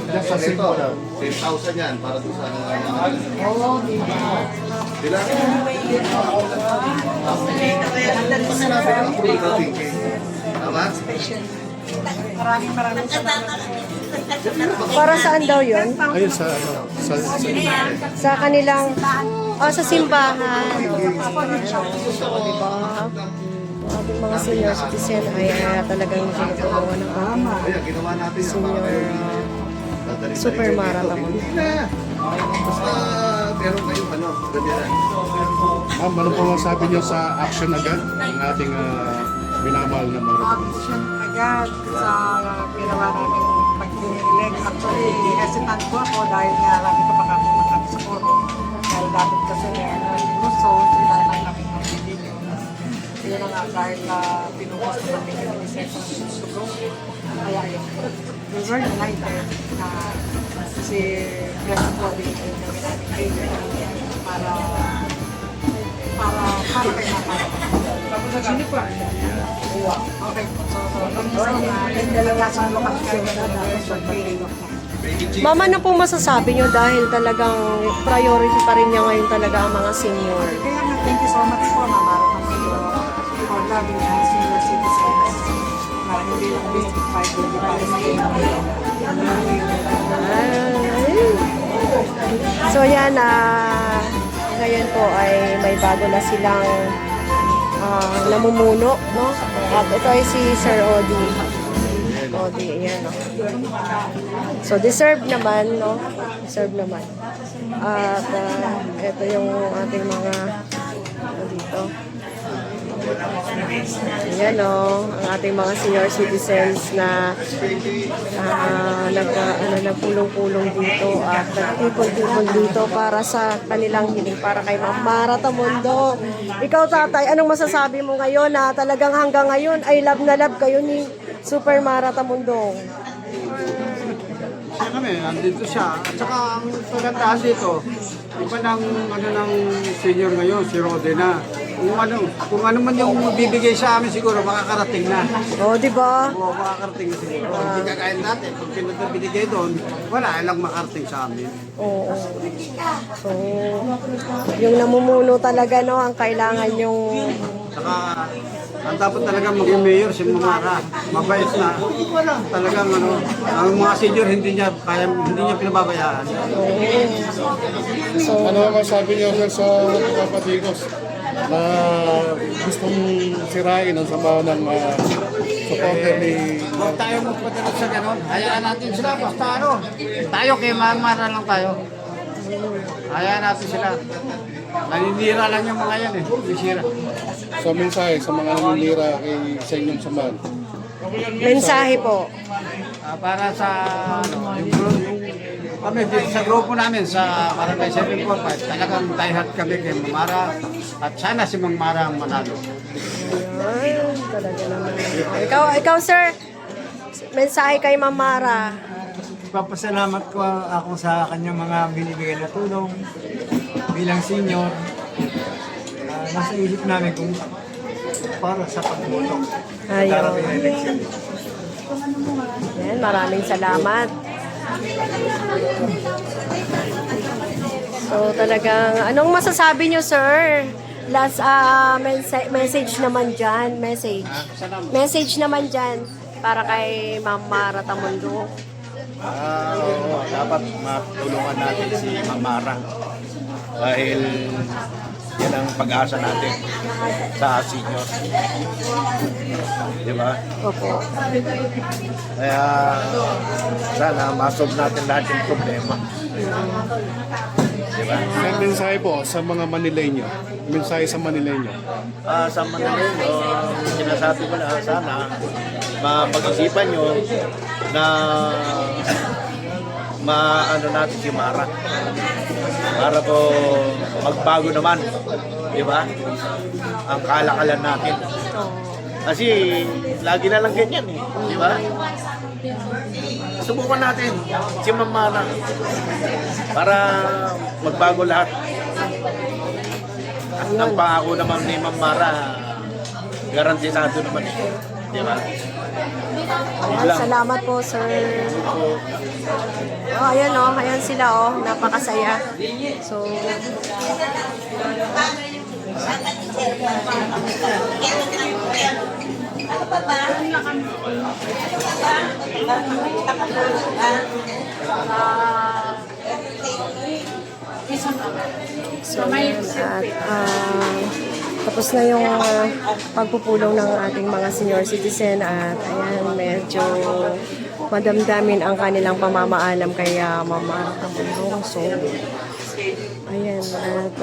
Just sa ito, 10,000 yan para doon sa sila. Tama? Maraming salamat. Para saan daw yun? Ayun sa ano, Sa kanilang, sa simbahan. Diba? Ating mga senior citizen ay talagang tinutulungan ng ating Kaya ginawa natin yung senior super marathon. Hindi na. Basta meron kayong ganyan. ma'am, ano po masabi niyo sa action agad ng ating minamahal na mga Action agad sa ginawa namin pag-elect. Actually, hesitant po ako dahil nga lagi ko pakapunta sa koro. Dahil dapat kasi gusto, sila lang kami magpipili. Yun na nga dahil pinupost naman din yung session to go. Kaya yun, we were united na si President Bobby ay gawin namin kayo para kay Mama. Okay, so dalawasan mo kami kayo na dapat mag-piling. Mama, ano po masasabi nyo dahil talagang priority pa rin niya ngayon talaga ang mga senior? Kaya nga, thank you so much po, Mama, for loving our senior citizens. Na hindi lang basic fight, hindi para sa So yan, ngayon po ay may bago na silang namumuno, no? At ito ay si Sir Odi. Odi, ayan, no? So deserve naman, no? Deserve naman. At ito yung ating mga dito. Ayan, no? Ang ating mga senior citizens na nagpulong-pulong dito at nagtipon-tipon dito para sa kanilang hiling, para kay Ma'am Mara Tamundo. Ikaw, tatay, anong masasabi mo ngayon na talagang hanggang ngayon ay love na love kayo ni Super Mara Tamundong? Siya kami, nandito siya. At saka ang kagandahan dito, iba ng senior ngayon, si Rode na. Kung ano man yung bibigay sa amin siguro, makakarating na. Oh, di ba? Oo, makakarating na siguro. Hindi kakain natin. Pag pinabinigay doon, wala lang makarating sa amin. Oo. So, yung namumuno talaga, no, ang kailangan yung... Saka, ang dapat talaga maging mayor si Mamara. Mabait na. Talagang ang mga senior hindi niya pinababayaan. So, ano masabi niyo sa mga Patigos na gustong sirain ang sama ng supporter ni... Huwag tayo magpatulog sa ganon. Hayaan natin sila. Basta tayo kay Mamara lang tayo. Hayaan natin sila. Naninira lang yung mga yan Bisira. So mensahe sa mga naninira kay sa inyong samahan. mensahe po. Para sa kami dito sa grupo namin sa Barangay 745, talagang diehard kami kay Mamara at sana si Mamara ang manalo. Ayun, talaga naman. Ikaw sir, mensahe kay Ma'am Mara. Papasalamat ko ako sa kanyang mga binibigay na tulong bilang senior. Nasa isip namin kung para sa pagboto. Ayun. Yan, maraming salamat. So talagang, anong masasabi nyo sir? Last message naman dyan, message naman dyan para kay Ma'am Mara Tamundo. Dapat matulungan natin si Mamara dahil yan ang pag-asa natin sa senior. Di ba? Opo. Kaya sana masolve natin lahat yung problema. Di ba? May mensahe po sa mga Manileño. Mensahe sa Manileño. Sa Manila, sinasabi ko na sana mapag-isipan nyo na maano natin si Mara para po magbago naman, di ba? Ang kalakalan natin. Kasi lagi na lang ganyan di ba? Subukan natin si Ma'am Mara para magbago lahat. At ang pangako naman ni Ma'am Mara, garantisado naman. Di ba? Ayan, salamat po, sir. Oh, ayan oh, ayan sila oh, napakasaya. So, so ayan, at tapos na yung pagpupulong ng ating mga senior citizen at ayan, medyo madamdamin ang kanilang pamamaalam kaya Mama Tamundong. So, ayan, at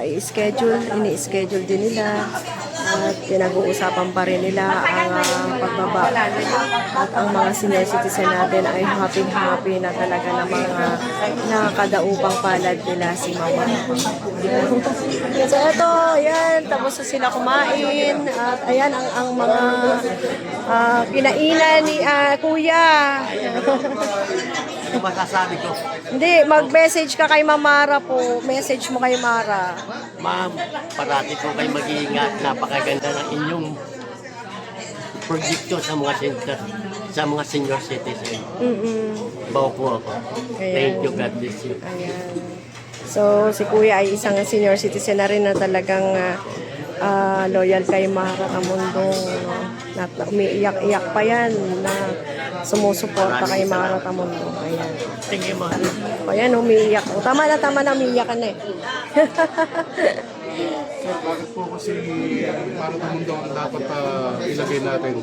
ini-schedule din nila at pinag-uusapan pa rin nila ang pagbaba. At ang mga senior citizen natin ay happy na talaga na mga nakadaupang palad nila si Mama. So ito, ayan, tapos na sila kumain at ayan ang mga kinainan ni Kuya. Ano masasabi ko? Hindi, mag-message ka kay Mara po. Message mo kay Mara. Ma'am, parati po kayo mag-iingat. Napakaganda ng inyong proyekto sa mga center, sa mga senior citizen. Bawa po ako. Thank you, God bless you. Ayan. So, si Kuya ay isang senior citizen na rin na talagang loyal kay Mara Tamundong. No? Na umiiyak-iyak pa yan na sumusuporta kay Mara Tamundong. Ayan. Thank you, ma'am. Ayan, umiiyak. O, tama na, umiiyak ka na eh. Sir, bakit po kasi para Tamundong ang dapat ilagay natin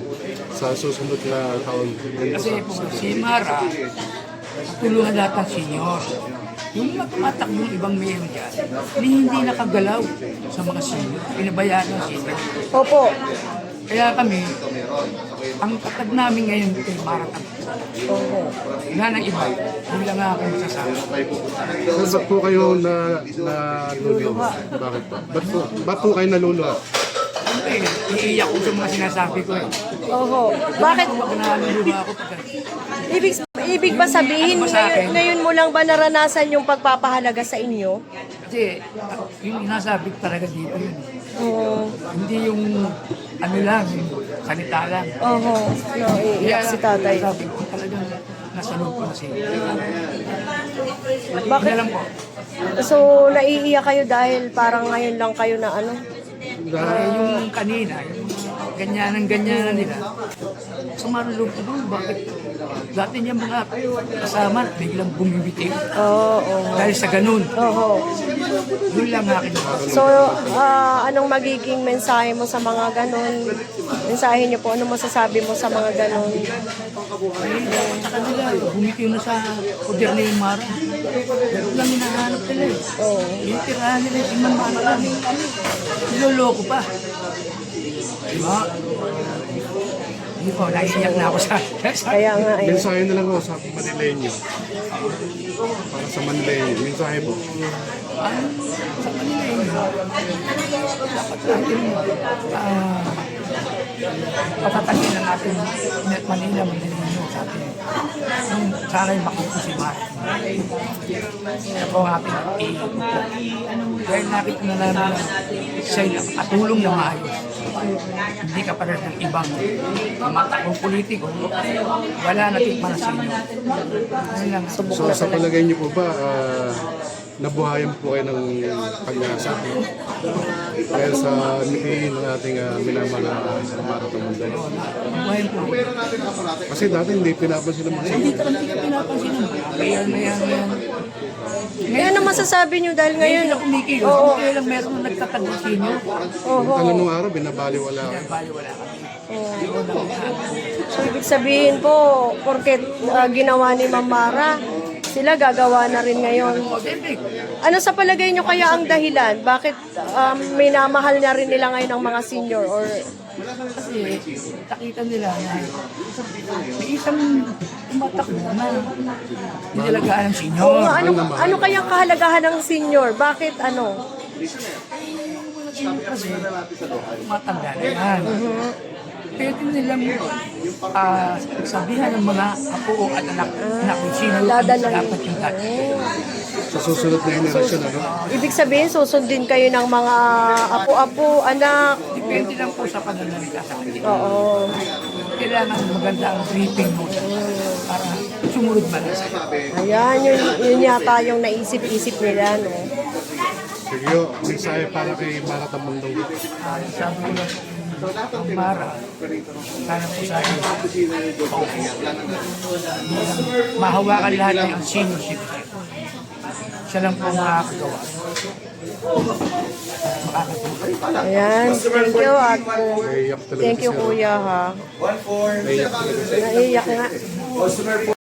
sa susunod na taon? Kasi po si Mara, tulungan lahat ng senior. Yung mga tumatakbong ibang mayor dyan, hindi nakagalaw sa mga senior. Pinabayaan ng senior. Opo. Kaya kami, ang katag namin ngayon kay Mara Tamundong. Wala ng iba. Yun lang ako masasabi. Sir, ba't po kayo naluluha? Bakit po? Ba't po kayo naluluha? Eh, iiyak ko sa mga sinasabi ko eh. Oho. Bakit? Huwag na naluluha ako pagka. Ibig ba sabihin, ngayon mo lang ba naranasan yung pagpapahalaga sa inyo? Kasi yung sinasabi ko talaga dito yun. Oo. Hindi yung ano lang, yung salita lang. Oho. No, iiyak si tatay. Sabi ko talagang nasa loob ko na siya. Bakit? Alam ko. So, naiiyak kayo dahil parang ngayon lang kayo na ano? Yung kanina, yung ganyanan nila, sumarulog ko doon, bakit? Dati niya mga kasama, biglang bumibitiw. Oo. Dahil sa ganun, Oho. yun lang akin. So, anong magiging mensahe mo sa mga ganon? Mensahe niyo po, ano masasabi mo sa mga ganon? Sa kanila, bumitiw na sa poder ni Mara. Ganun lang hinahanap nila eh. Oo. Yung tirahan nila, yung Mara lang. Niloloko pa. Diba? Hindi po, naiiyak na ako sa... Kaya nga eh. Mensahe na lang ako sa Manileño. Para sa Manileño. Mensahe po. Sa kanila eh. Dapat natin patatagin na natin Manila sa atin. Sana yung makupo si Mara. Kaya po ang ating dahil nakita na namin sa'yo katulong na maayos. Hindi ka pala ng ibang matakong politiko. Wala natin para sa inyo. Yun lang. So sa palagay niyo po ba, nabuhayan po kayo ng pag-asa? Dahil sa niki ng ating minamahal na Mara Tamundong. Buhay po. Kasi dati hindi pinapansin ng mga Hindi ka pinapansin mo. Mayor na yan. Eh, ano masasabi niyo dahil ngayon? Ngayon ako kumikilos. Oo. Kaya lang meron na nagtatagol sa inyo. Oho. Talo nung araw, binabaliwala kayo. Baliwala kami. So, ibig sabihin po, porket ginawa ni Ma'am Mara, sila gagawa na rin ngayon. Ano sa palagay nyo kaya ang dahilan? Bakit minamahal na rin nila ngayon ang mga senior? Or Kasi nakita nila na may isang tumatakbo na nilalagaan ng senior. Oo nga, ano kayang kahalagahan ng senior? Bakit ano? Kasi matanda na yan. Pwede nilang sabihan ng mga apo at anak na kung sino dapat yung dati. Sa susunod na henerasyon, ano? Ibig sabihin, susundin kayo ng mga apo-apo, anak. Depende lang po sa pananalita sa kanya. Oo. Kailangan maganda ang briefing mo para sumunod ba na sa'yo. Ayan, yun yata yung naisip-isip nila, no? Sige yo, mensahe para kay Mara Tamundong. Sabi ko lang, ang Mara, sana po sa akin, mahawakan lahat ng senior citizen. Siya lang po makakagawa. Ayan, thank you, ate. Naiyak talaga Thank you, si Sir. kuya, ha. Naiyak talaga siya. Naiyak nga.